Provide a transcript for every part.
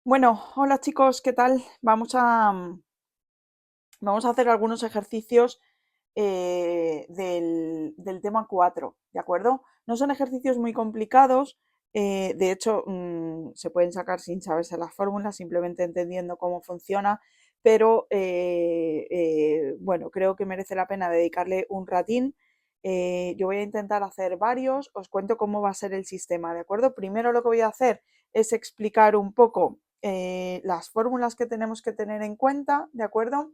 Bueno, hola chicos, ¿qué tal? Vamos a hacer algunos ejercicios del tema 4, ¿de acuerdo? No son ejercicios muy complicados, de hecho se pueden sacar sin saberse las fórmulas, simplemente entendiendo cómo funciona, pero bueno, creo que merece la pena dedicarle un ratín. Yo voy a intentar hacer varios, os cuento cómo va a ser el sistema, ¿de acuerdo? Primero lo que voy a hacer es explicar un poco las fórmulas que tenemos que tener en cuenta, ¿de acuerdo?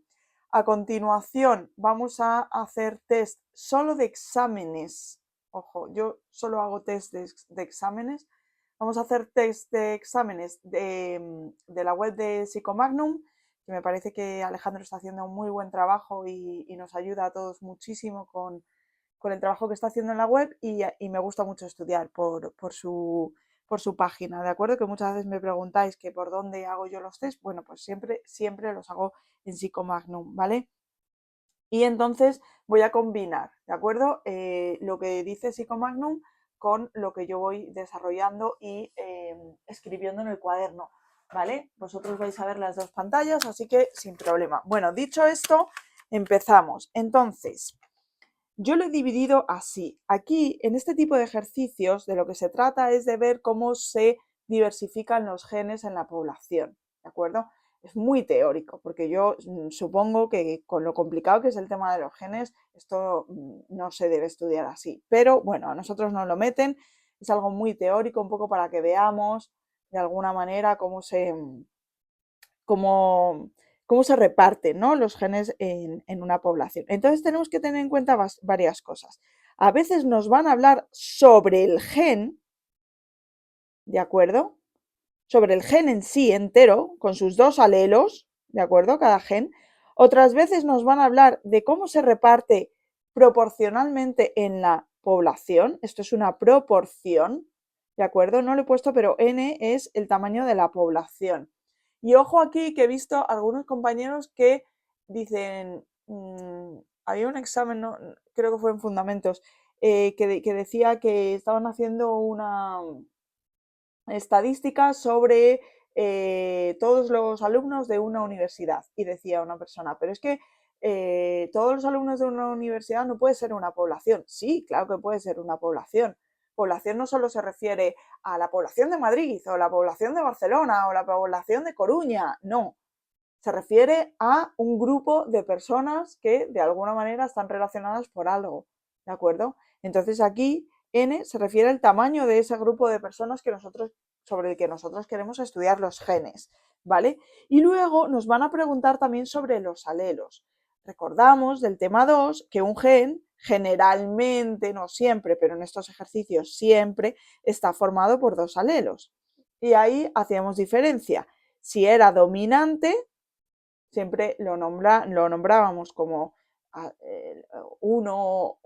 A continuación vamos a hacer test solo de exámenes. Ojo, yo solo hago test de exámenes. Vamos a hacer test de exámenes de la web de Psicomagnum, que me parece que Alejandro está haciendo un muy buen trabajo y nos ayuda a todos muchísimo con el trabajo que está haciendo en la web y me gusta mucho estudiar por su página, ¿de acuerdo? Que muchas veces me preguntáis que por dónde hago yo los test. Bueno, pues siempre los hago en Psicomagnum, ¿vale? Y entonces voy a combinar, ¿de acuerdo? Lo que dice Psicomagnum con lo que yo voy desarrollando y escribiendo en el cuaderno, ¿vale? Vosotros vais a ver las dos pantallas, así que sin problema. Bueno, dicho esto, empezamos. Entonces, yo lo he dividido así. Aquí, en este tipo de ejercicios, de lo que se trata es de ver cómo se diversifican los genes en la población, ¿de acuerdo? Es muy teórico, porque yo supongo que con lo complicado que es el tema de los genes, esto no se debe estudiar así. Pero bueno, a nosotros nos lo meten, es algo muy teórico, un poco para que veamos de alguna manera cómo, cómo se reparten, ¿no?, los genes en una población. Entonces tenemos que tener en cuenta varias cosas. A veces nos van a hablar sobre el gen, ¿de acuerdo? Sobre el gen en sí entero, con sus dos alelos, ¿de acuerdo? Cada gen. Otras veces nos van a hablar de cómo se reparte proporcionalmente en la población. Esto es una proporción, ¿de acuerdo? No lo he puesto, pero n es el tamaño de la población. Y ojo aquí que he visto algunos compañeros que dicen, había un examen, no, creo que fue en fundamentos, que decía que estaban haciendo una estadística sobre todos los alumnos de una universidad. Y decía una persona, pero es que todos los alumnos de una universidad no puede ser una población. Sí, claro que puede ser una población. Población no solo se refiere a la población de Madrid o la población de Barcelona o la población de Coruña, no. Se refiere a un grupo de personas que de alguna manera están relacionadas por algo, ¿de acuerdo? Entonces aquí n se refiere al tamaño de ese grupo de personas sobre el que nosotros queremos estudiar los genes, ¿vale? Y luego nos van a preguntar también sobre los alelos. Recordamos del tema 2 que un gen generalmente, no siempre, pero en estos ejercicios siempre, está formado por dos alelos. Y ahí hacíamos diferencia. Si era dominante, siempre lo nombrábamos como 1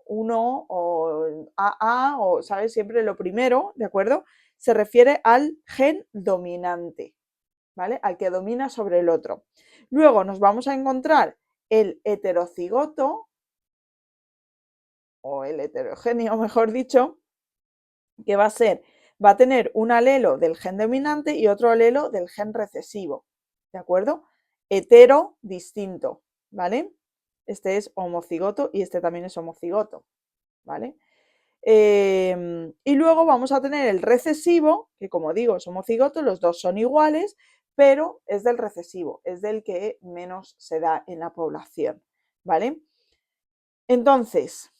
o AA, o, ¿sabes? Siempre lo primero, ¿de acuerdo? Se refiere al gen dominante, ¿vale? Al que domina sobre el otro. Luego nos vamos a encontrar el heterocigoto, o el heterogéneo, mejor dicho, que va a tener un alelo del gen dominante y otro alelo del gen recesivo, ¿de acuerdo? Hetero, distinto, ¿vale? Este es homocigoto y este también es homocigoto, ¿vale? Y luego vamos a tener el recesivo, que como digo es homocigoto, los dos son iguales, pero es del recesivo, es del que menos se da en la población, ¿vale? Entonces,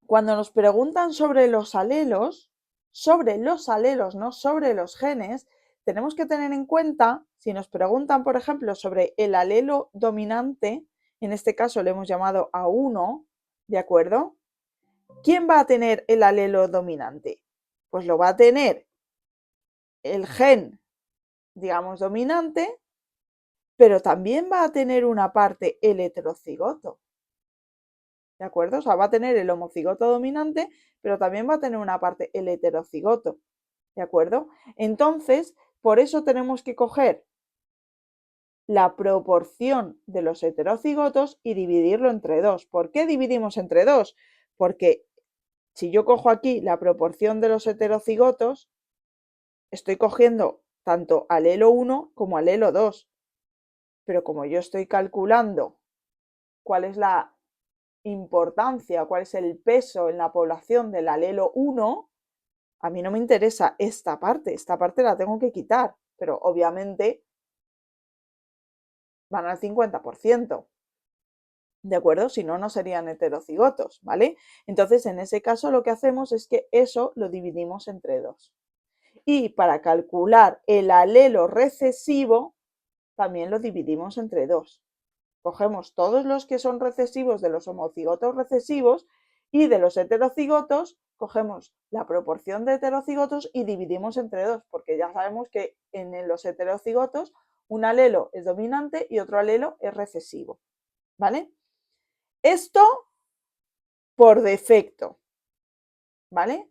cuando nos preguntan sobre los alelos, no sobre los genes, tenemos que tener en cuenta, si nos preguntan, por ejemplo, sobre el alelo dominante, en este caso le hemos llamado A1, ¿de acuerdo? ¿Quién va a tener el alelo dominante? Pues lo va a tener el gen, digamos, dominante, pero también va a tener una parte el heterocigoto. ¿De acuerdo? O sea, va a tener el homocigoto dominante, pero también va a tener una parte el heterocigoto. ¿De acuerdo? Entonces, por eso tenemos que coger la proporción de los heterocigotos y dividirlo entre 2. ¿Por qué dividimos entre 2? Porque si yo cojo aquí la proporción de los heterocigotos, estoy cogiendo tanto alelo 1 como alelo 2. Pero como yo estoy calculando cuál es la importancia, cuál es el peso en la población del alelo 1, a mí no me interesa esta parte la tengo que quitar, pero obviamente van al 50%. ¿De acuerdo? Si no, no serían heterocigotos, ¿vale? Entonces, en ese caso, lo que hacemos es que eso lo dividimos entre 2. Y para calcular el alelo recesivo, también lo dividimos entre 2. Cogemos todos los que son recesivos de los homocigotos recesivos y de los heterocigotos cogemos la proporción de heterocigotos y dividimos entre 2, porque ya sabemos que en los heterocigotos un alelo es dominante y otro alelo es recesivo, ¿vale? Esto por defecto, ¿vale?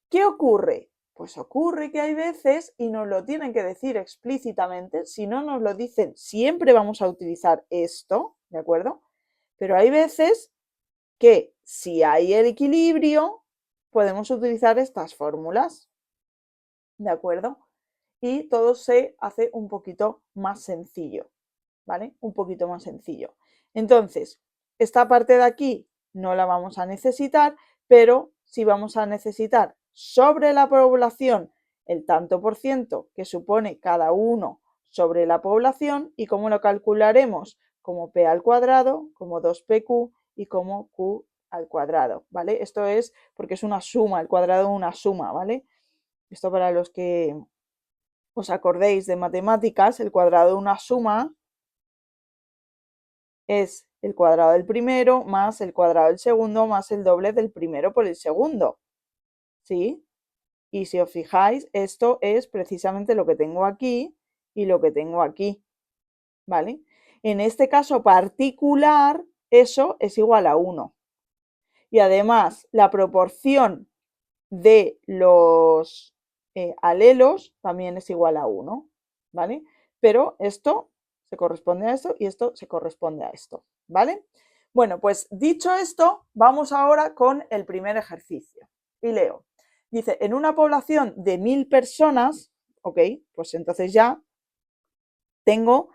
¿Qué ocurre? Pues ocurre que hay veces, y nos lo tienen que decir explícitamente, si no nos lo dicen, siempre vamos a utilizar esto, ¿de acuerdo? Pero hay veces que si hay el equilibrio, podemos utilizar estas fórmulas, ¿de acuerdo? Y todo se hace un poquito más sencillo, ¿vale? Un poquito más sencillo. Entonces, esta parte de aquí no la vamos a necesitar, pero sí vamos a necesitar sobre la población el tanto por ciento que supone cada uno sobre la población y cómo lo calcularemos como P al cuadrado, como 2PQ y como Q al cuadrado, ¿vale? Esto es porque es una suma, el cuadrado es una suma, ¿vale? Esto para los que os acordéis de matemáticas, el cuadrado de una suma es el cuadrado del primero más el cuadrado del segundo más el doble del primero por el segundo, ¿sí? Y si os fijáis, esto es precisamente lo que tengo aquí y lo que tengo aquí, ¿vale? En este caso particular, eso es igual a 1. Y además, la proporción de los alelos también es igual a 1, ¿vale? Pero esto se corresponde a esto y esto se corresponde a esto, ¿vale? Bueno, pues dicho esto, vamos ahora con el primer ejercicio. Y leo. Dice, en una población de 1000 personas, ok, pues entonces ya tengo,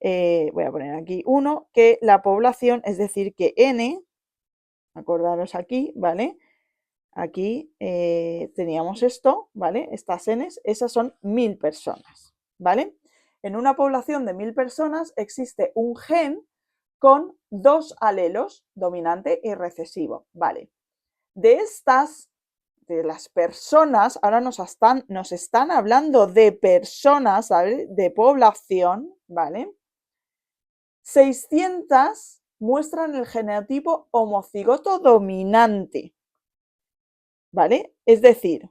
voy a poner aquí 1, que la población, es decir, que n, acordaros aquí, ¿vale? Aquí teníamos esto, ¿vale? Estas n's, esas son 1000 personas, ¿vale? En una población de 1000 personas existe un gen con 2 alelos, dominante y recesivo, ¿vale? De las personas, ahora nos están hablando de personas, ¿vale? De población, ¿vale? 600 muestran el genotipo homocigoto dominante, ¿vale? Es decir,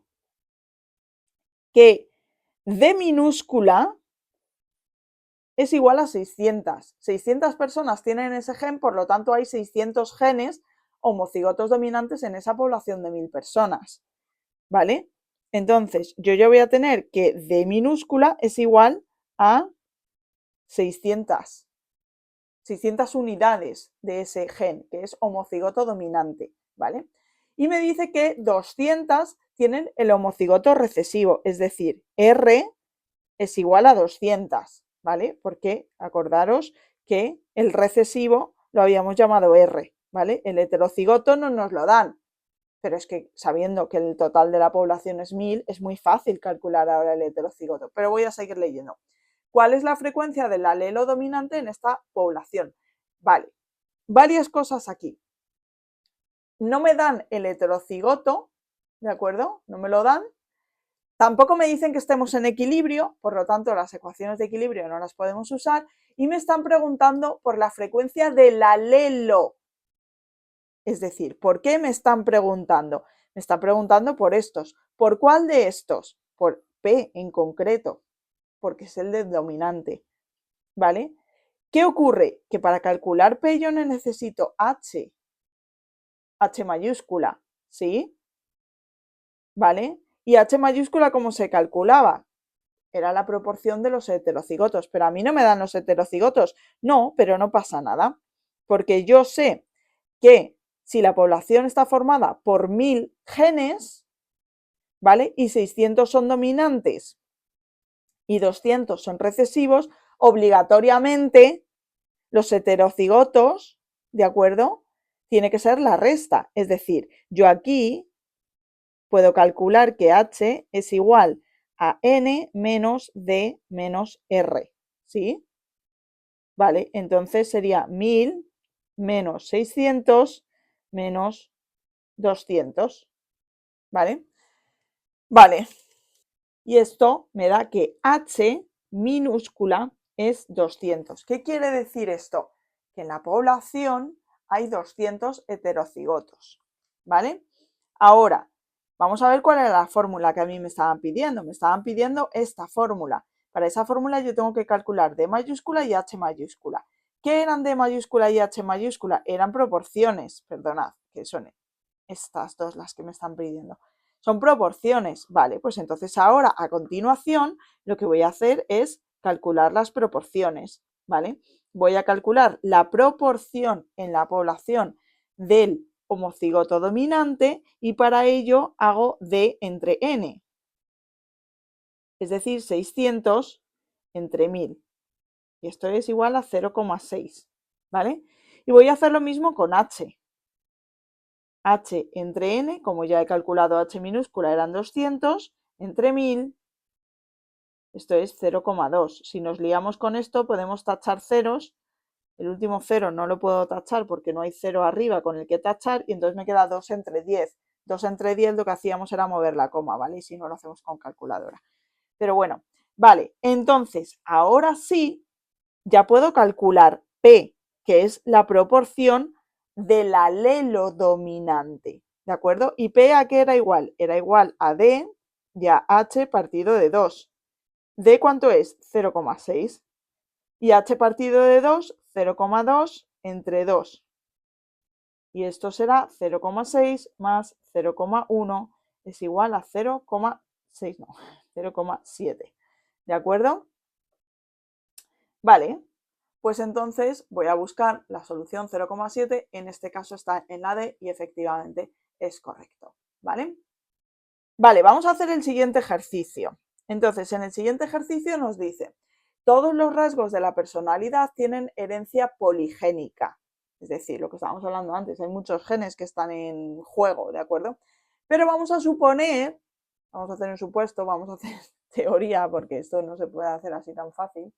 que D minúscula es igual a 600. 600 personas tienen ese gen, por lo tanto hay 600 genes homocigotos dominantes en esa población de 1000 personas, ¿vale? Entonces, yo ya voy a tener que D minúscula es igual a 600 unidades de ese gen, que es homocigoto dominante, ¿vale? Y me dice que 200 tienen el homocigoto recesivo, es decir, R es igual a 200, ¿vale? Porque acordaros que el recesivo lo habíamos llamado R, ¿vale? El heterocigoto no nos lo dan, pero es que sabiendo que el total de la población es 1000, es muy fácil calcular ahora el heterocigoto, pero voy a seguir leyendo. ¿Cuál es la frecuencia del alelo dominante en esta población? Vale, varias cosas aquí. No me dan el heterocigoto, ¿de acuerdo? No me lo dan. Tampoco me dicen que estemos en equilibrio, por lo tanto las ecuaciones de equilibrio no las podemos usar. Y me están preguntando por la frecuencia del alelo. Es decir, ¿por qué me están preguntando? Me están preguntando por estos. ¿Por cuál de estos? Por P en concreto, porque es el del dominante, ¿vale? ¿Qué ocurre? Que para calcular P yo necesito H mayúscula, ¿sí? ¿Vale? ¿Y H mayúscula cómo se calculaba? Era la proporción de los heterocigotos, pero a mí no me dan los heterocigotos. No, pero no pasa nada, porque yo sé que si la población está formada por 1000 genes, ¿vale? Y 600 son dominantes y 200 son recesivos, obligatoriamente los heterocigotos, ¿de acuerdo? Tiene que ser la resta. Es decir, yo aquí puedo calcular que H es igual a N menos D menos R, ¿sí? Vale, entonces sería 1000 menos 600 menos 200, ¿vale? Vale, y esto me da que H minúscula es 200. ¿Qué quiere decir esto? Que en la población hay 200 heterocigotos, ¿vale? Ahora, vamos a ver cuál era la fórmula que a mí me estaban pidiendo. Me estaban pidiendo esta fórmula. Para esa fórmula yo tengo que calcular D mayúscula y H mayúscula. ¿Qué eran D mayúscula y H mayúscula? Eran proporciones, perdonad, que son estas dos las que me están pidiendo. Son proporciones, vale, pues entonces ahora a continuación lo que voy a hacer es calcular las proporciones, ¿vale? Voy a calcular la proporción en la población del homocigoto dominante y para ello hago D entre N, es decir, 600 entre 1000. Y esto es igual a 0,6, ¿vale? Y voy a hacer lo mismo con H. H entre N, como ya he calculado H minúscula eran 200, entre 1000, esto es 0,2. Si nos liamos con esto podemos tachar ceros, el último cero no lo puedo tachar porque no hay cero arriba con el que tachar y entonces me queda 2 entre 10. 2 entre 10 lo que hacíamos era mover la coma, ¿vale? Y si no lo hacemos con calculadora. Pero bueno, vale, entonces ahora sí ya puedo calcular P, que es la proporción del alelo dominante, ¿de acuerdo? ¿Y P a qué era igual? Era igual a D y a H partido de 2. ¿D cuánto es? 0,6. Y H partido de 2, 0,2 entre 2. Y esto será 0,6 más 0,1 es igual a 0,6, no, 0,7. ¿De acuerdo? Vale, pues entonces voy a buscar la solución 0,7, en este caso está en la D y efectivamente es correcto, ¿vale? Vale, vamos a hacer el siguiente ejercicio. Entonces, en el siguiente ejercicio nos dice, todos los rasgos de la personalidad tienen herencia poligénica, es decir, lo que estábamos hablando antes, hay muchos genes que están en juego, ¿de acuerdo? Pero vamos a suponer, vamos a hacer un supuesto, vamos a hacer teoría, porque esto no se puede hacer así tan fácil,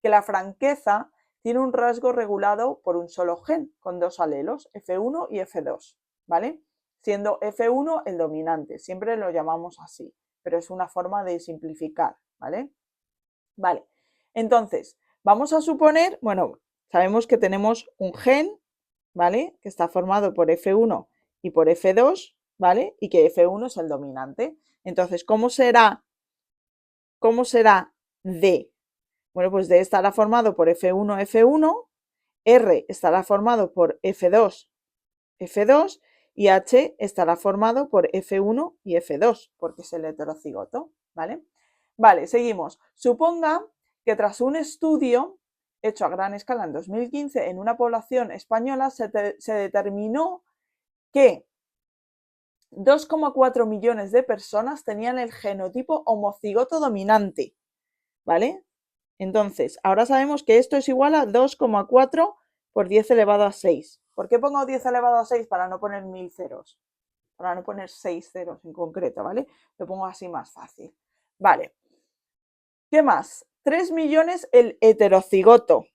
que la franqueza tiene un rasgo regulado por un solo gen, con dos alelos, F1 y F2, ¿vale? Siendo F1 el dominante, siempre lo llamamos así, pero es una forma de simplificar, ¿vale? Vale, entonces, vamos a suponer, bueno, sabemos que tenemos un gen, ¿vale? Que está formado por F1 y por F2, ¿vale? Y que F1 es el dominante. Entonces, ¿cómo será D? Bueno, pues D estará formado por F1, F1, R estará formado por F2, F2 y H estará formado por F1 y F2, porque es el heterocigoto, ¿vale? Vale, seguimos. Suponga que tras un estudio hecho a gran escala en 2015 en una población española se determinó que 2,4 millones de personas tenían el genotipo homocigoto dominante, ¿vale? Entonces, ahora sabemos que esto es igual a 2,4 por 10 elevado a 6. ¿Por qué pongo 10 elevado a 6? Para no poner 1000 ceros. Para no poner 6 ceros en concreto, ¿vale? Lo pongo así más fácil. Vale. ¿Qué más? 3 millones el heterocigoto.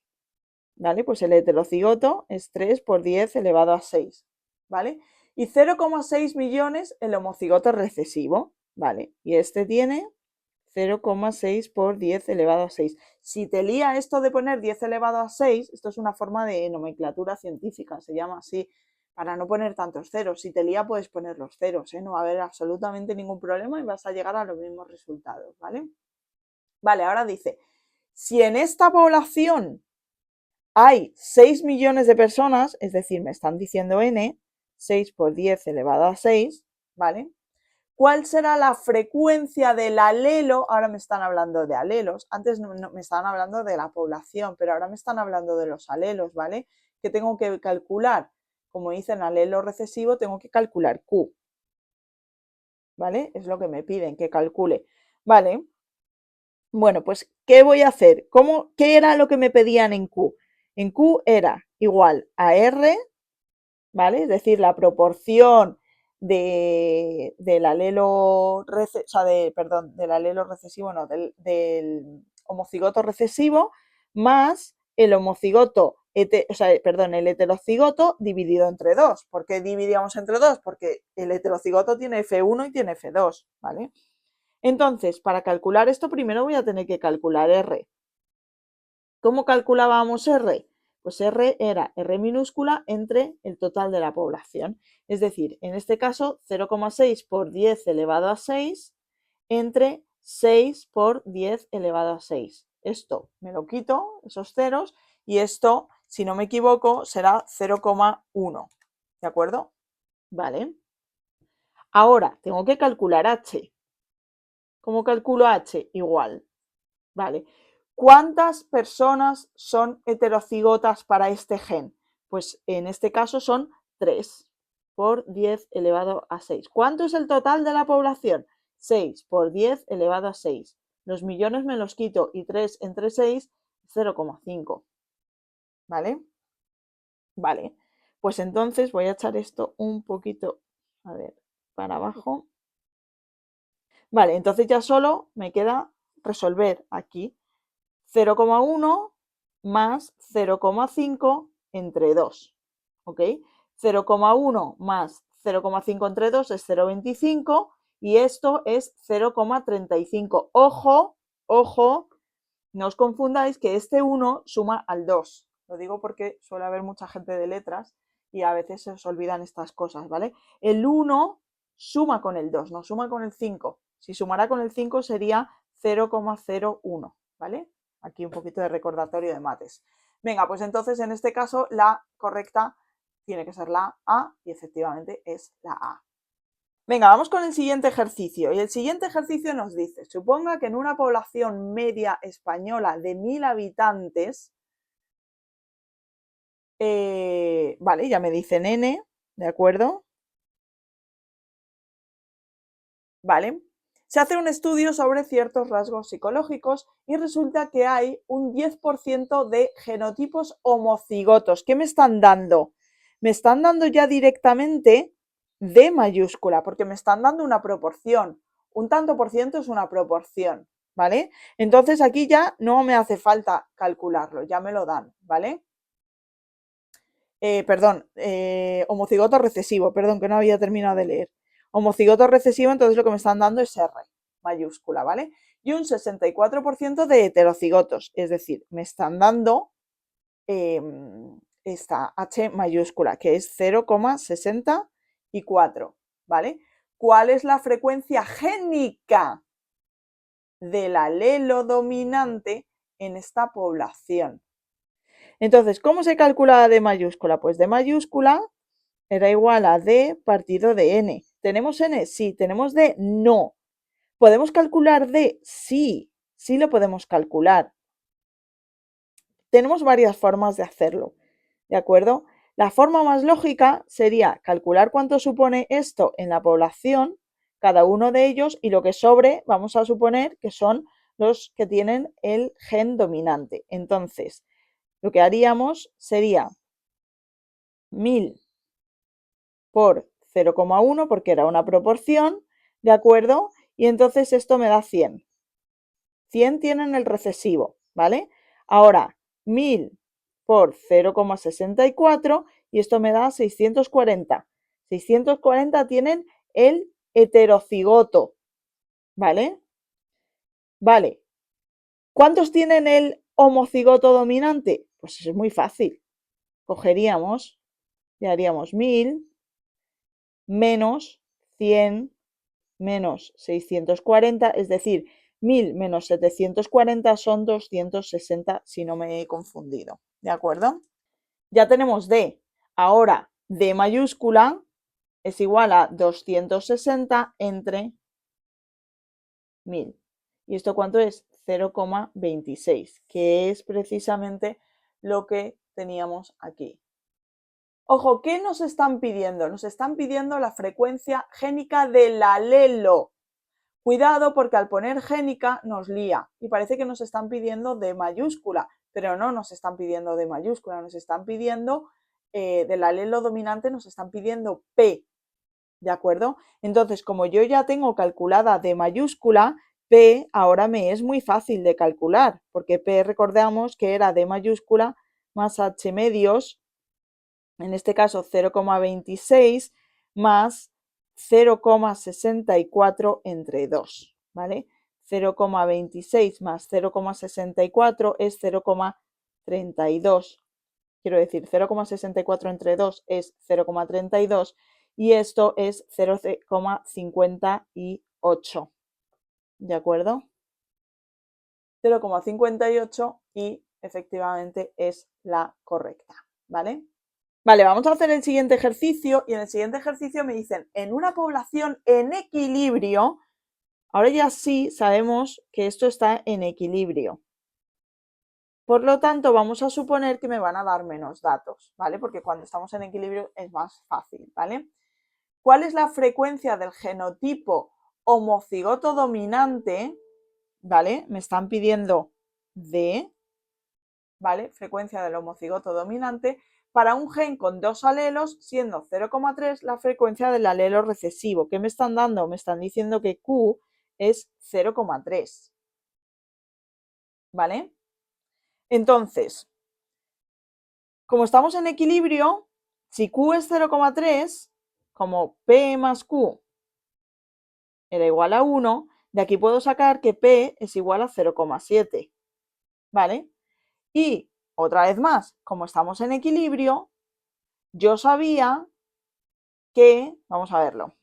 ¿Vale? Pues el heterocigoto es 3 por 10 elevado a 6. ¿Vale? Y 0,6 millones el homocigoto recesivo. ¿Vale? Y este tiene 0,6 por 10 elevado a 6. Si te lía esto de poner 10 elevado a 6, esto es una forma de nomenclatura científica, se llama así, para no poner tantos ceros. Si te lía puedes poner los ceros, ¿eh? No va a haber absolutamente ningún problema y vas a llegar a los mismos resultados, ¿vale? Vale, ahora dice, si en esta población hay 6 millones de personas, es decir, me están diciendo n, 6 por 10 elevado a 6, ¿vale? ¿Cuál será la frecuencia del alelo? Ahora me están hablando de alelos. Antes no, me estaban hablando de la población, pero ahora me están hablando de los alelos, ¿vale? Que tengo que calcular. Como dicen alelo recesivo, tengo que calcular Q. ¿Vale? Es lo que me piden, que calcule. ¿Vale? Bueno, pues, ¿qué voy a hacer? ¿Qué era lo que me pedían en Q? En Q era igual a R, ¿vale? Es decir, la proporción del alelo, o sea, perdón, del alelo recesivo, no, del homocigoto recesivo, más el homocigoto, o sea, perdón, el heterocigoto dividido entre 2. ¿Por qué dividíamos entre 2? Porque el heterocigoto tiene F1 y tiene F2, ¿vale? Entonces, para calcular esto, primero voy a tener que calcular R. ¿Cómo calculábamos R? Pues R era R minúscula entre el total de la población. Es decir, en este caso, 0,6 por 10 elevado a 6 entre 6 por 10 elevado a 6. Esto me lo quito, esos ceros, y esto, si no me equivoco, será 0,1. ¿De acuerdo? Vale. Ahora, tengo que calcular H. ¿Cómo calculo H? Igual. Vale. ¿Cuántas personas son heterocigotas para este gen? Pues en este caso son 3 por 10 elevado a 6. ¿Cuánto es el total de la población? 6 por 10 elevado a 6. Los millones me los quito y 3 entre 6, 0,5. ¿Vale? Vale. Pues entonces voy a echar esto un poquito, a ver, para abajo. Vale, entonces ya solo me queda resolver aquí. 0,1 más 0,5 entre 2, ¿ok? 0,1 más 0,5 entre 2 es 0,25 y esto es 0,35. Ojo, ojo, no os confundáis que este 1 suma al 2. Lo digo porque suele haber mucha gente de letras y a veces se os olvidan estas cosas, ¿vale? El 1 suma con el 2, no suma con el 5. Si sumara con el 5 sería 0,01, ¿vale? Aquí un poquito de recordatorio de mates. Venga, pues entonces en este caso la correcta tiene que ser la A y efectivamente es la A. Venga, vamos con el siguiente ejercicio. Y el siguiente ejercicio nos dice, suponga que en una población media española de 1000 habitantes, vale, ya me dicen N, ¿de acuerdo? Vale. Se hace un estudio sobre ciertos rasgos psicológicos y resulta que hay un 10% de genotipos homocigotos. ¿Qué me están dando? Me están dando ya directamente D mayúscula, porque me están dando una proporción. Un tanto por ciento es una proporción, ¿vale? Entonces aquí ya no me hace falta calcularlo, ya me lo dan, ¿vale? Perdón, homocigoto recesivo, perdón, que no había terminado de leer. Homocigoto recesivo, entonces lo que me están dando es R mayúscula, ¿vale? Y un 64% de heterocigotos, es decir, me están dando esta H mayúscula, que es 0,64, ¿vale? ¿Cuál es la frecuencia génica del alelo dominante en esta población? Entonces, ¿cómo se calcula D mayúscula? Pues D mayúscula era igual a D partido de N. ¿Tenemos N? Sí. ¿Tenemos D? No. ¿Podemos calcular D? Sí, sí lo podemos calcular. Tenemos varias formas de hacerlo, ¿de acuerdo? La forma más lógica sería calcular cuánto supone esto en la población, cada uno de ellos, y lo que sobre vamos a suponer que son los que tienen el gen dominante. Entonces, lo que haríamos sería 1000 por 0,1 porque era una proporción, ¿de acuerdo? Y entonces esto me da 100. 100 tienen el recesivo, ¿vale? Ahora, 1000 por 0,64 y esto me da 640. 640 tienen el heterocigoto, ¿vale? Vale. ¿Cuántos tienen el homocigoto dominante? Pues es muy fácil. Cogeríamos y haríamos 1000 menos 100 menos 640, es decir, 1000 menos 740 son 260 si no me he confundido, ¿de acuerdo? Ya tenemos D. Ahora, D mayúscula es igual a 260 entre 1000. ¿Y esto cuánto es? 0,26, que es precisamente lo que teníamos aquí. Ojo, ¿qué nos están pidiendo? Nos están pidiendo la frecuencia génica del alelo. Cuidado porque al poner génica nos lía y parece que nos están pidiendo D mayúscula, pero no nos están pidiendo D mayúscula, nos están pidiendo del alelo dominante, nos están pidiendo P, ¿de acuerdo? Entonces, como yo ya tengo calculada D mayúscula, P ahora me es muy fácil de calcular, porque P recordamos que era D mayúscula más H medios, en este caso 0,26 más 0,64 entre 2, ¿vale? 0,26 más 0,64 es 0,32. Quiero decir, 0,64 entre 2 es 0,32 y esto es 0,58. ¿De acuerdo? 0,58 y efectivamente es la correcta, ¿vale? Vale, vamos a hacer el siguiente ejercicio y en el siguiente ejercicio me dicen, en una población en equilibrio, ahora ya sí sabemos que esto está en equilibrio. Por lo tanto, vamos a suponer que me van a dar menos datos, ¿vale? Porque cuando estamos en equilibrio es más fácil, ¿vale? ¿Cuál es la frecuencia del genotipo homocigoto dominante? ¿Vale? Me están pidiendo D, ¿vale? Frecuencia del homocigoto dominante para un gen con dos alelos, siendo 0,3 la frecuencia del alelo recesivo. ¿Qué me están dando? Me están diciendo que Q es 0,3. ¿Vale? Entonces, como estamos en equilibrio, si Q es 0,3, como P más Q era igual a 1, de aquí puedo sacar que P es igual a 0,7. ¿Vale? Y otra vez más, como estamos en equilibrio, yo sabía que, vamos a verlo,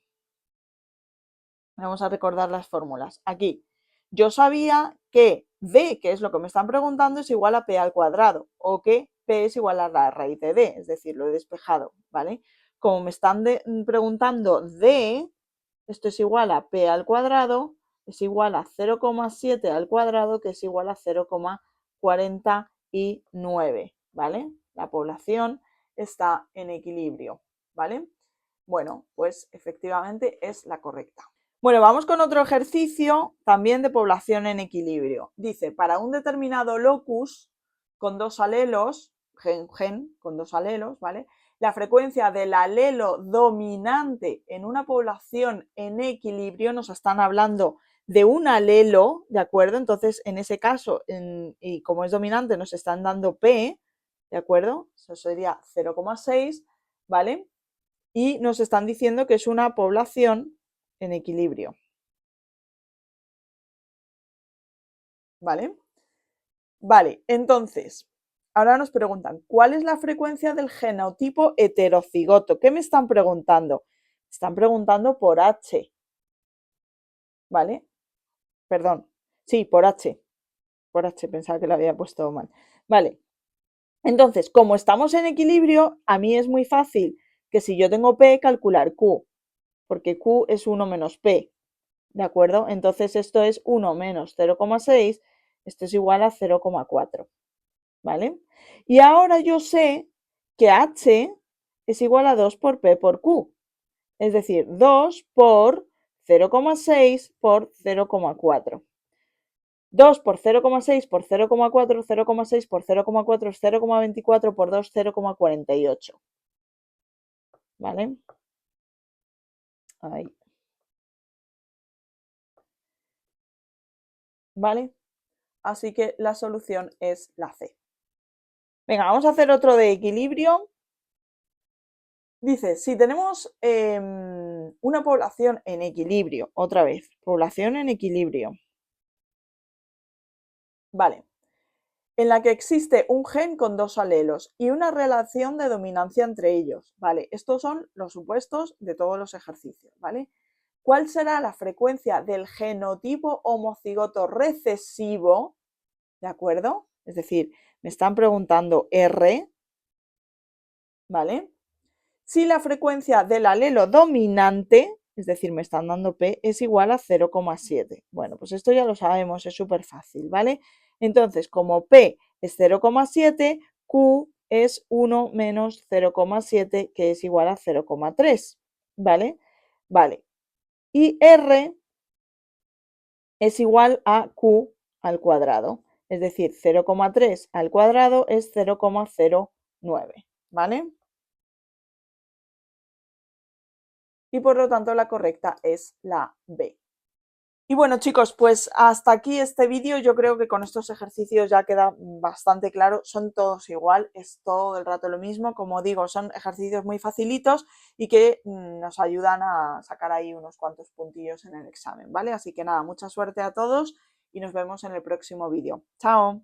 vamos a recordar las fórmulas. Aquí, yo sabía que D, que es lo que me están preguntando, es igual a P al cuadrado, o que P es igual a la raíz de D, es decir, lo he despejado, ¿vale? Como me están preguntando D, esto es igual a P al cuadrado, es igual a 0,7 al cuadrado, que es igual a 0,49, ¿vale? La población está en equilibrio, ¿vale? Bueno, pues efectivamente es la correcta. Bueno, vamos con otro ejercicio también de población en equilibrio. Dice, para un determinado locus con dos alelos, gen con dos alelos, ¿vale? La frecuencia del alelo dominante en una población en equilibrio, nos están hablando de un alelo, ¿de acuerdo? Entonces, en ese caso, y como es dominante, nos están dando P, ¿de acuerdo? Eso sería 0,6, ¿vale? Y nos están diciendo que es una población en equilibrio. ¿Vale? Vale, entonces, ahora nos preguntan, ¿cuál es la frecuencia del genotipo heterocigoto? ¿Qué me están preguntando? Están preguntando por H, ¿vale? Perdón, sí, por H, pensaba que lo había puesto mal. Vale, entonces, como estamos en equilibrio, a mí es muy fácil que si yo tengo P, calcular Q, porque Q es 1 menos P, ¿de acuerdo? Entonces esto es 1 menos 0,6, esto es igual a 0,4. ¿Vale? Y ahora yo sé que H es igual a 2 por P por Q, es decir, 2 por 0,6 por 0,4. 2 por 0,6 por 0,4, 0,6 por 0,4 es 0,24 por 2, 0,48. ¿Vale? Ahí. ¿Vale? Así que la solución es la C. Venga, vamos a hacer otro de equilibrio. Dice, si tenemos una población en equilibrio, otra vez, población en equilibrio, vale, en la que existe un gen con dos alelos y una relación de dominancia entre ellos, vale, estos son los supuestos de todos los ejercicios, ¿vale? ¿Cuál será la frecuencia del genotipo homocigoto recesivo? ¿De acuerdo? Es decir, me están preguntando R, ¿vale? Si la frecuencia del alelo dominante, es decir, me están dando P, es igual a 0,7. Bueno, pues esto ya lo sabemos, es súper fácil, ¿vale? Entonces, como P es 0,7, Q es 1 menos 0,7, que es igual a 0,3, ¿vale? Vale. Y R es igual a q al cuadrado. Es decir, 0,3 al cuadrado es 0,09, ¿vale? Y por lo tanto la correcta es la B. Y bueno, chicos, pues hasta aquí este vídeo. Yo creo que con estos ejercicios ya queda bastante claro. Son todos igual, es todo el rato lo mismo. Como digo, son ejercicios muy facilitos y que nos ayudan a sacar ahí unos cuantos puntillos en el examen, ¿vale? Así que nada, mucha suerte a todos y nos vemos en el próximo vídeo. ¡Chao!